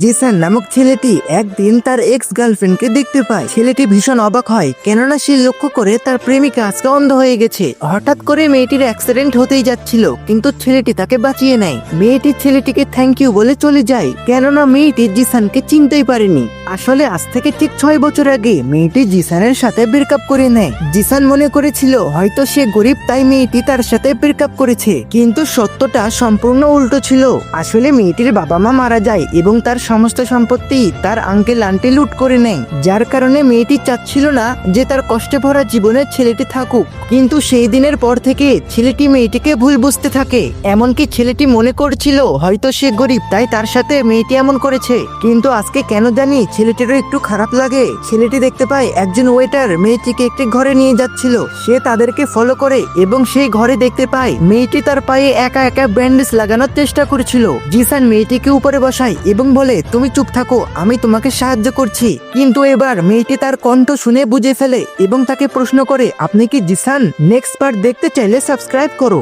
জিসান নামক ছেলেটি একদিন তার এক্স গার্লফ্রেন্ডকে দেখতে পায়। ছেলেটি ভীষণ অবাক হয়, কেননা সে লক্ষ্য করে তার প্রেমিকা আজকে অন্ধ হয়ে গেছে। হঠাৎ করে মেয়েটির অ্যাক্সিডেন্ট হতেই যাচ্ছিল, কিন্তু ছেলেটি তাকে বাঁচিয়ে নেয়। মেয়েটি ছেলেটিকে থ্যাংক ইউ বলে চলে যায়, কেননা মেয়েটি জিসানকে চিনতেই পারেনি। আসলে আজ থেকে ঠিক 6 বছর আগে মেয়েটি জিসানের সাথে ব্রেকআপ করে নেয়। জিসান মনে করেছিল হয়তো সে গরিব, তাই মেয়েটি তার সাথে ব্রেকআপ করেছে, কিন্তু সত্যটা সম্পূর্ণ উল্টো ছিল। আসলে মেয়েটির বাবা মা মারা যায় এবং তার সমস্ত সম্পত্তি তার আঙ্কেল আন্টি লুট করে নেয়, যার কারণে মেয়েটি চাচ্ছিল না যে তার কষ্টে ভরা জীবনে ছেলেটি থাকুক। কিন্তু সেই দিনের পর থেকে ছেলেটি মেয়েটিকে ভুল বুঝতে থাকে। এমনকি ছেলেটি মনে করছিল হয়তো সে গরিব, তাই তার সাথে মেয়েটি এমন করেছে। কিন্তু আজকে কেন জানি ছেলেটিরও একটু খারাপ লাগে। ছেলেটি দেখতে পায় একজন ওয়েটার মেয়েটিকে একটি ঘরে নিয়ে যাচ্ছিল। সে তাদেরকে ফলো করে এবং সেই ঘরে দেখতে পায় মেয়েটি তার পায়ে একা একা ব্যান্ডেজ লাগানোর চেষ্টা করেছিল। জিসান মেয়েটিকে উপরে বসায় এবং বলে, তুমি চুপ থাকো, আমি তোমাকে সাহায্য করছি। কিন্তু এবার মেয়েটি তার কণ্ঠ শুনে বুঝে ফেলে এবং তাকে প্রশ্ন করে, আপনি কি জিসান? নেক্সট পার্ট দেখতে চাইলে সাবস্ক্রাইব করো।